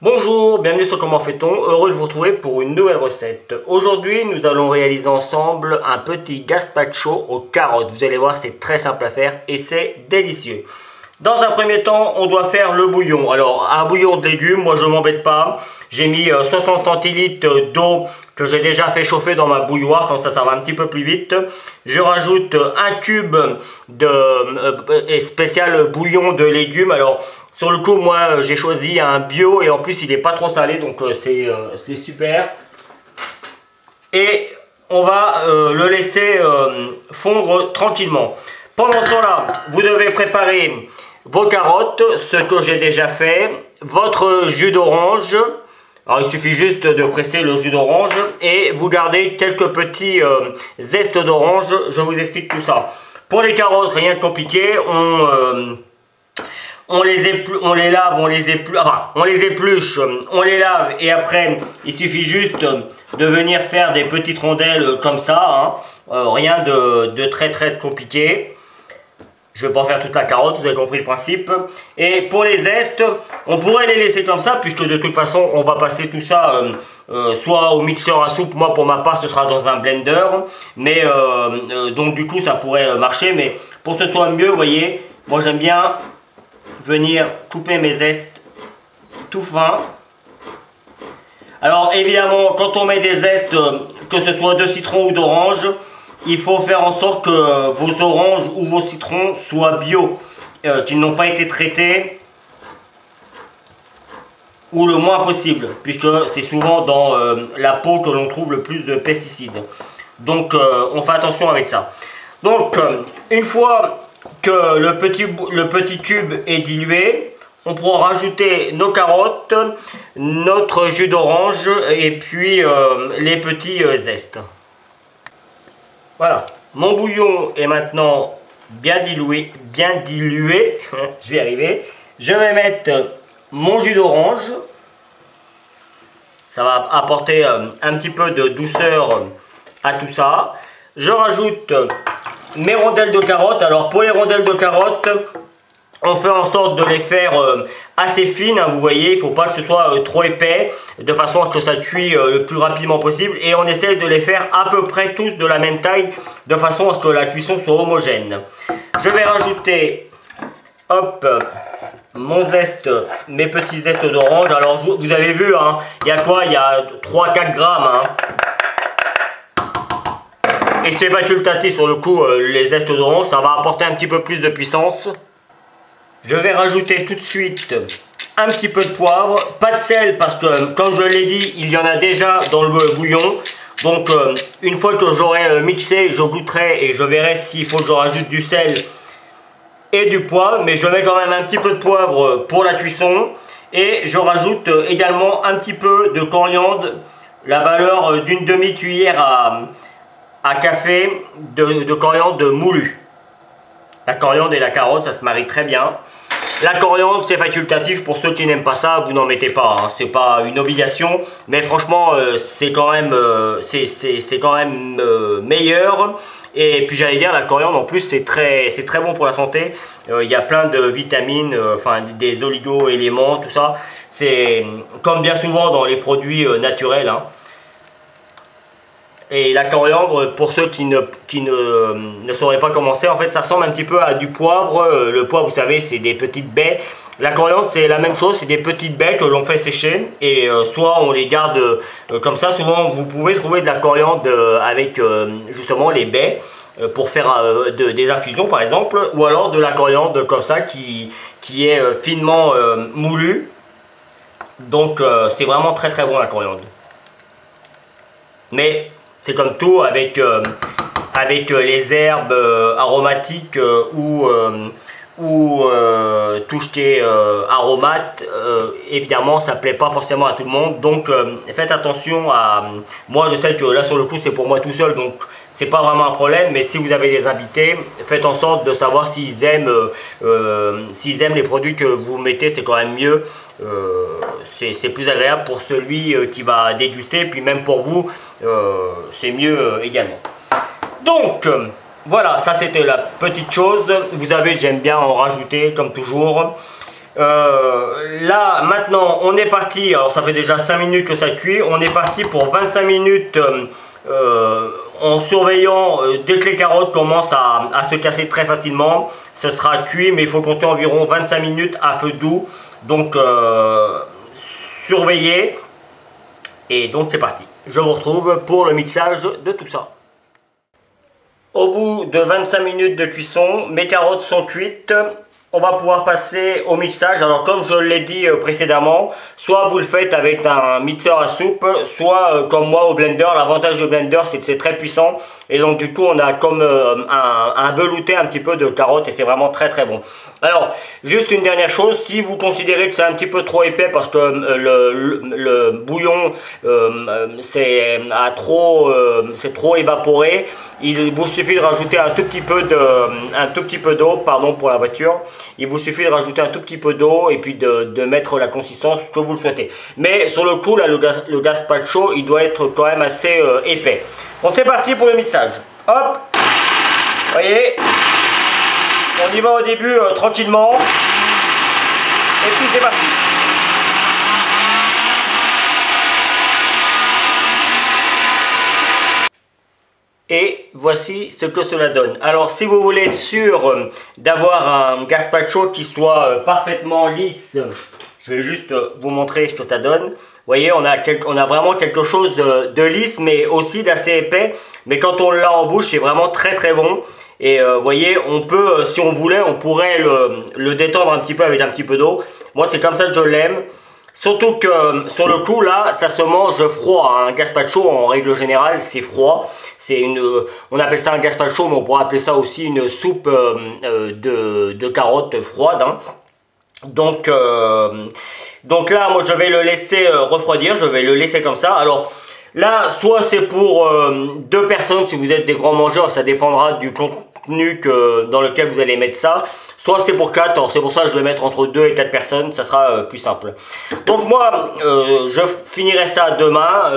Bonjour, bienvenue sur Comment fait-on, heureux de vous retrouver pour une nouvelle recette. Aujourd'hui, nous allons réaliser ensemble un petit gazpacho aux carottes. Vous allez voir, c'est très simple à faire et c'est délicieux. Dans un premier temps, on doit faire le bouillon. Alors, un bouillon de légumes, moi je m'embête pas. J'ai mis 60 centilitres d'eau que j'ai déjà fait chauffer dans ma bouilloire, comme ça va un petit peu plus vite. Je rajoute un cube de spécial bouillon de légumes. Alors, sur le coup, moi j'ai choisi un bio et en plus il n'est pas trop salé, donc c'est super. Et on va le laisser fondre tranquillement. Pendant ce temps-là, vous devez préparer vos carottes, ce que j'ai déjà fait, votre jus d'orange. Alors il suffit juste de presser le jus d'orange et vous gardez quelques petits zestes d'orange. Je vous explique tout ça. Pour les carottes, rien de compliqué. On les lave, on les épluche, on les lave et après il suffit juste de venir faire des petites rondelles comme ça, hein. Rien de très compliqué. Je ne vais pas faire toute la carotte, vous avez compris le principe. Et pour les zestes, on pourrait les laisser comme ça, puisque de toute façon, on va passer tout ça soit au mixeur à soupe. Moi, pour ma part, ce sera dans un blender. Mais donc, du coup, ça pourrait marcher. Mais pour que ce soit mieux, vous voyez, moi, j'aime bien venir couper mes zestes tout fin. Alors, évidemment, quand on met des zestes, que ce soit de citron ou d'orange, il faut faire en sorte que vos oranges ou vos citrons soient bio, qu'ils n'ont pas été traités, ou le moins possible, puisque c'est souvent dans la peau que l'on trouve le plus de pesticides. Donc on fait attention avec ça. Donc une fois que le petit cube est dilué, on pourra rajouter nos carottes, notre jus d'orange et puis les petits zestes. Voilà, mon bouillon est maintenant bien dilué, je vais y arriver. Je vais mettre mon jus d'orange, ça va apporter un petit peu de douceur à tout ça. Je rajoute mes rondelles de carottes. Alors pour les rondelles de carottes, on fait en sorte de les faire assez fines, hein, vous voyez, il ne faut pas que ce soit trop épais, de façon à ce que ça cuit le plus rapidement possible. Et on essaie de les faire à peu près tous de la même taille, de façon à ce que la cuisson soit homogène. Je vais rajouter, hop, mon zeste, mes petits zestes d'orange. Alors vous avez vu, hein, il y a quoi? Il y a 3-4 grammes. Hein. Et c'est facultatif sur le coup, les zestes d'orange, ça va apporter un petit peu plus de puissance. Je vais rajouter tout de suite un petit peu de poivre, pas de sel parce que comme je l'ai dit, il y en a déjà dans le bouillon. Donc une fois que j'aurai mixé, je goûterai et je verrai s'il faut que je rajoute du sel et du poivre. Mais je mets quand même un petit peu de poivre pour la cuisson. Et je rajoute également un petit peu de coriandre, la valeur d'une demi-cuillère à café de coriandre moulu. La coriandre et la carotte, ça se marie très bien. La coriandre, c'est facultatif. Pour ceux qui n'aiment pas ça, vous n'en mettez pas. Hein. C'est pas une obligation. Mais franchement, c'est quand même, meilleur. Et puis j'allais dire, la coriandre, en plus, c'est très bon pour la santé. Il y a plein de vitamines, enfin des oligo-éléments, tout ça. C'est comme bien souvent dans les produits naturels. Hein. Et la coriandre, pour ceux qui ne sauraient pas comment c'est, en fait ça ressemble un petit peu à du poivre. Le poivre, vous savez, c'est des petites baies. La coriandre, c'est la même chose, c'est des petites baies que l'on fait sécher. Et soit on les garde comme ça. Souvent, vous pouvez trouver de la coriandre avec justement les baies pour faire des infusions par exemple. Ou alors de la coriandre comme ça qui est finement moulue. Donc c'est vraiment très bon la coriandre. Mais c'est comme tout avec les herbes aromatiques ou tout ce qui est aromate, évidemment ça ne plaît pas forcément à tout le monde. Donc faites attention à... Moi je sais que là sur le coup c'est pour moi tout seul, donc c'est pas vraiment un problème. Mais si vous avez des invités, faites en sorte de savoir s'ils aiment les produits que vous mettez. C'est quand même mieux. C'est plus agréable pour celui qui va déguster, puis même pour vous c'est mieux également. Donc voilà, ça c'était la petite chose. Vous savez, j'aime bien en rajouter comme toujours. Là maintenant on est parti, alors ça fait déjà 5 minutes que ça cuit, on est parti pour 25 minutes en surveillant dès que les carottes commencent à se casser très facilement, ce sera cuit, mais il faut compter environ 25 minutes à feu doux, donc surveillez, et donc c'est parti. Je vous retrouve pour le mixage de tout ça. Au bout de 25 minutes de cuisson, mes carottes sont cuites. On va pouvoir passer au mixage. Alors comme je l'ai dit précédemment, soit vous le faites avec un mixeur à soupe, soit comme moi au blender. L'avantage du blender c'est que c'est très puissant et donc du coup on a comme un velouté un petit peu de carottes et c'est vraiment très très bon. Alors juste une dernière chose, si vous considérez que c'est un petit peu trop épais parce que le bouillon c'est trop évaporé, il vous suffit de rajouter un tout petit peu d'eau, pardon pour la voiture. Il vous suffit de rajouter un tout petit peu d'eau et puis de mettre la consistance que vous le souhaitez. Mais sur le coup, là, le gazpacho, il doit être quand même assez épais. Bon, c'est parti pour le mixage. Hop, vous voyez, on y va au début tranquillement. Et puis c'est parti. Et voici ce que cela donne. Alors si vous voulez être sûr d'avoir un gazpacho qui soit parfaitement lisse, je vais juste vous montrer ce que ça donne. Vous voyez, on a vraiment quelque chose de lisse mais aussi d'assez épais. Mais quand on l'a en bouche, c'est vraiment très très bon. Et vous voyez, on peut, si on voulait, on pourrait le détendre un petit peu avec un petit peu d'eau. Moi c'est comme ça que je l'aime. Surtout que sur le coup là, ça se mange froid. Un gazpacho en règle générale c'est froid. On appelle ça un gazpacho, mais on pourrait appeler ça aussi une soupe de carottes froides. Hein. Donc là, moi je vais le laisser refroidir. Je vais le laisser comme ça. Alors là, soit c'est pour 2 personnes si vous êtes des grands mangeurs, ça dépendra du contenu dans lequel vous allez mettre ça. Soit c'est pour 4, alors c'est pour ça que je vais mettre entre 2 et 4 personnes, ça sera plus simple. Donc moi, je finirai ça demain.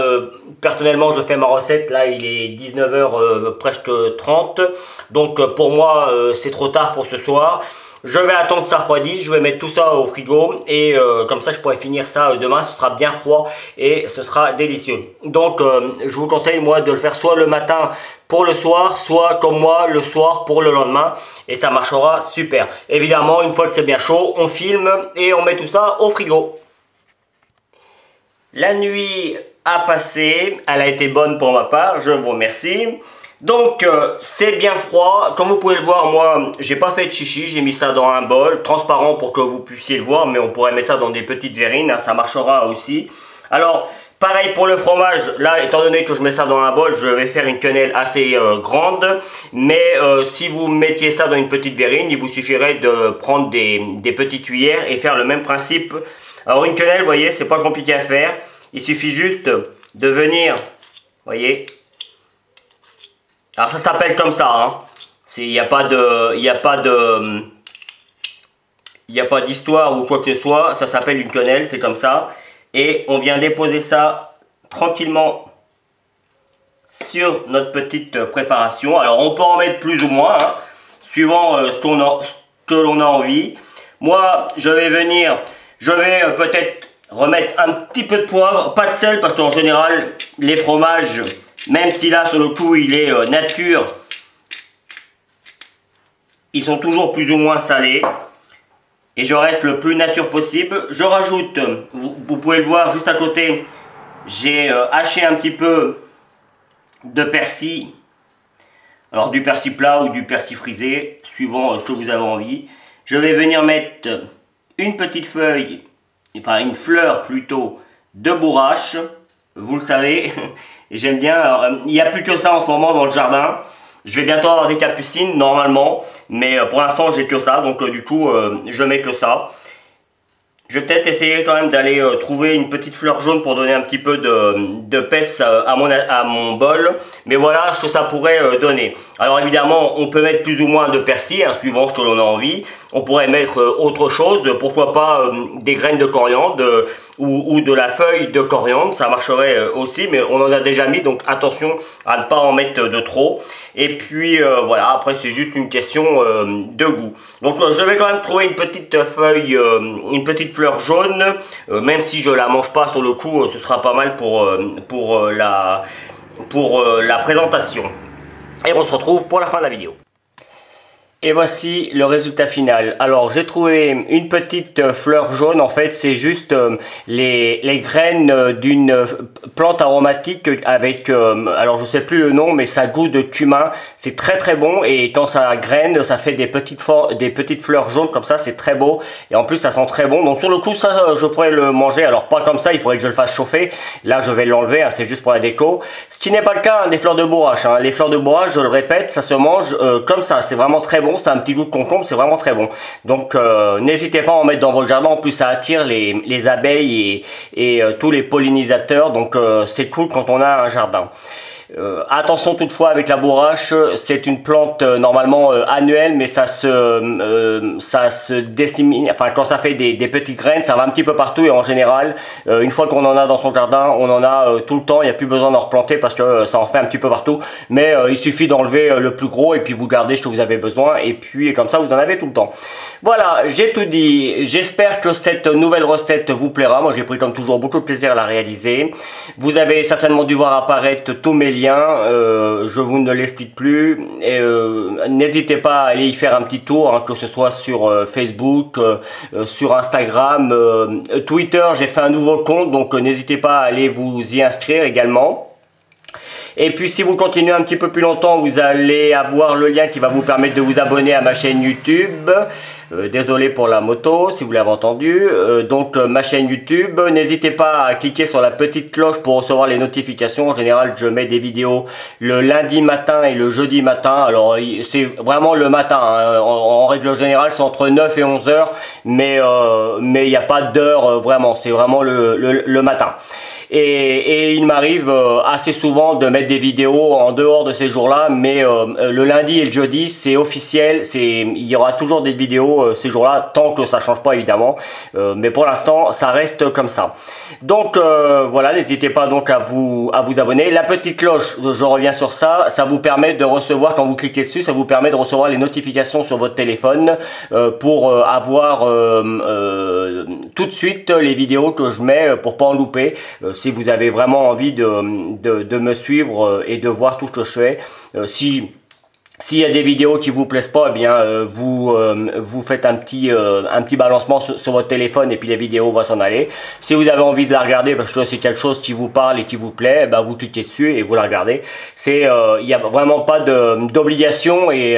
Personnellement, je fais ma recette, là il est 19h presque 30. Donc pour moi, c'est trop tard pour ce soir. Je vais attendre que ça refroidisse, je vais mettre tout ça au frigo et comme ça je pourrai finir ça demain, ce sera bien froid et ce sera délicieux. Donc je vous conseille moi de le faire soit le matin pour le soir, soit comme moi le soir pour le lendemain et ça marchera super. Évidemment une fois que c'est bien chaud, on filme et on met tout ça au frigo. La nuit a passé, elle a été bonne pour ma part, je vous remercie. Donc c'est bien froid, comme vous pouvez le voir, moi j'ai pas fait de chichi, j'ai mis ça dans un bol transparent pour que vous puissiez le voir, mais on pourrait mettre ça dans des petites verrines, hein, ça marchera aussi. Alors pareil pour le fromage, là étant donné que je mets ça dans un bol, je vais faire une quenelle assez grande, mais si vous mettiez ça dans une petite verrine, il vous suffirait de prendre des petites cuillères et faire le même principe. Alors une quenelle, vous voyez, c'est pas compliqué à faire, il suffit juste de venir, vous voyez. Alors ça s'appelle comme ça, hein. Il n'y a pas d'histoire ou quoi que ce soit, ça s'appelle une quenelle, c'est comme ça. Et on vient déposer ça tranquillement sur notre petite préparation. Alors on peut en mettre plus ou moins, hein, suivant ce que l'on a envie. Moi je vais peut-être remettre un petit peu de poivre, pas de sel parce qu'en général les fromages, même si là sur le coup il est nature, ils sont toujours plus ou moins salés. Et je reste le plus nature possible. Je rajoute, vous pouvez le voir juste à côté, j'ai haché un petit peu de persil. Alors du persil plat ou du persil frisé, suivant ce que vous avez envie. Je vais venir mettre une petite feuille, enfin une fleur plutôt, de bourrache. Vous le savez, j'aime bien. Alors, il n'y a plus que ça en ce moment dans le jardin. Je vais bientôt avoir des capucines normalement, mais pour l'instant j'ai que ça, donc du coup je mets que ça. Je vais peut-être essayer quand même d'aller trouver une petite fleur jaune pour donner un petit peu de peps à mon bol. Mais voilà ce que ça pourrait donner. Alors évidemment on peut mettre plus ou moins de persil, hein, suivant ce que l'on a envie. on pourrait mettre autre chose, pourquoi pas des graines de coriandre ou de la feuille de coriandre, ça marcherait aussi, mais on en a déjà mis, donc attention à ne pas en mettre de trop. Et puis voilà, après c'est juste une question de goût. Donc je vais quand même trouver une petite feuille, une petite fleur jaune, même si je la mange pas sur le coup, ce sera pas mal pour la présentation. Et on se retrouve pour la fin de la vidéo. Et voici le résultat final. Alors j'ai trouvé une petite fleur jaune, en fait c'est juste les graines d'une plante aromatique avec, alors je sais plus le nom, mais ça goûte de cumin. C'est très très bon et quand ça graine ça fait des petites fleurs jaunes comme ça, c'est très beau et en plus ça sent très bon. Donc sur le coup ça je pourrais le manger, alors pas comme ça, il faudrait que je le fasse chauffer. Là je vais l'enlever, hein, c'est juste pour la déco. Ce qui n'est pas le cas des fleurs de bourrache, hein. Les fleurs de bourrache, je le répète, ça se mange comme ça, c'est vraiment très bon. Ça a un petit goût de concombre, c'est vraiment très bon. Donc n'hésitez pas à en mettre dans votre jardin. En plus ça attire les abeilles et tous les pollinisateurs. Donc c'est cool quand on a un jardin. Attention toutefois avec la bourrache, c'est une plante normalement annuelle, mais ça se dissémine, enfin quand ça fait des petites graines, ça va un petit peu partout et en général, une fois qu'on en a dans son jardin, on en a tout le temps, il n'y a plus besoin d'en replanter parce que ça en fait un petit peu partout, mais il suffit d'enlever le plus gros et puis vous gardez ce que vous avez besoin et puis comme ça vous en avez tout le temps. Voilà, j'ai tout dit, j'espère que cette nouvelle recette vous plaira. Moi j'ai pris comme toujours beaucoup de plaisir à la réaliser. Vous avez certainement dû voir apparaître tous mes liens, je vous ne l'explique plus. N'hésitez pas à aller y faire un petit tour, hein, que ce soit sur Facebook, sur Instagram, Twitter. J'ai fait un nouveau compte, donc n'hésitez pas à aller vous y inscrire également. Et puis si vous continuez un petit peu plus longtemps, vous allez avoir le lien qui va vous permettre de vous abonner à ma chaîne YouTube. Désolé pour la moto si vous l'avez entendu. Donc ma chaîne YouTube, n'hésitez pas à cliquer sur la petite cloche pour recevoir les notifications. En général je mets des vidéos le lundi matin et le jeudi matin. Alors c'est vraiment le matin, hein. En règle générale c'est entre 9 et 11 heures, mais il n'y a pas d'heure vraiment, c'est vraiment le matin. Et il m'arrive assez souvent de mettre des vidéos en dehors de ces jours-là, mais le lundi et le jeudi c'est officiel, il y aura toujours des vidéos ces jours-là, tant que ça change pas évidemment, mais pour l'instant ça reste comme ça. Donc voilà, n'hésitez pas donc à vous abonner. La petite cloche, je reviens sur ça, ça vous permet de recevoir, quand vous cliquez dessus, ça vous permet de recevoir les notifications sur votre téléphone pour avoir tout de suite les vidéos que je mets pour pas en louper. Si vous avez vraiment envie de me suivre et de voir tout ce que je fais, s'il y a des vidéos qui vous plaisent pas, eh bien vous faites un petit balancement sur votre téléphone et puis les vidéos vont s'en aller. Si vous avez envie de la regarder parce que c'est quelque chose qui vous parle et qui vous plaît, eh ben vous cliquez dessus et vous la regardez. Il n'y a vraiment pas d'obligation et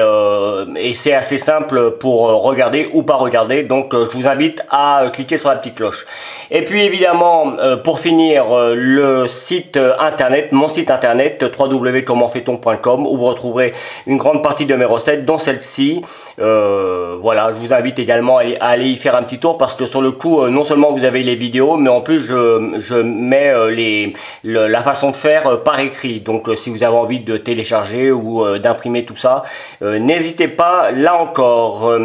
c'est assez simple pour regarder ou pas regarder. Donc je vous invite à cliquer sur la petite cloche. Et puis évidemment, pour finir, le site internet, mon site internet www.commentfaiton.com, où vous retrouverez une grande partie de mes recettes, dont celle-ci. Voilà, je vous invite également à aller y faire un petit tour parce que sur le coup, non seulement vous avez les vidéos, mais en plus je mets la façon de faire par écrit. Donc si vous avez envie de télécharger ou d'imprimer tout ça, n'hésitez pas là encore.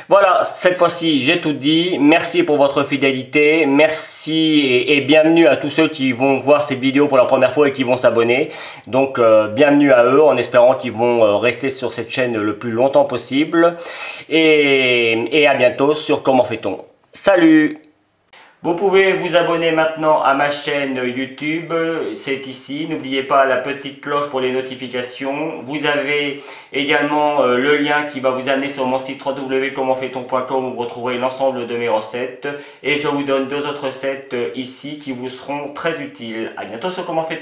Voilà, cette fois-ci j'ai tout dit. Merci pour votre fidélité. Merci et bienvenue à tous ceux qui vont voir cette vidéo pour la première fois et qui vont s'abonner. Donc bienvenue à eux en espérant qu'ils vont rester sur cette chaîne le plus longtemps possible. Et à bientôt sur Comment fait-on. Salut! Vous pouvez vous abonner maintenant à ma chaîne YouTube, c'est ici. N'oubliez pas la petite cloche pour les notifications. Vous avez également le lien qui va vous amener sur mon site www.commentfaiton.com où vous retrouverez l'ensemble de mes recettes. Et je vous donne deux autres recettes ici qui vous seront très utiles. À bientôt sur Comment fait-on.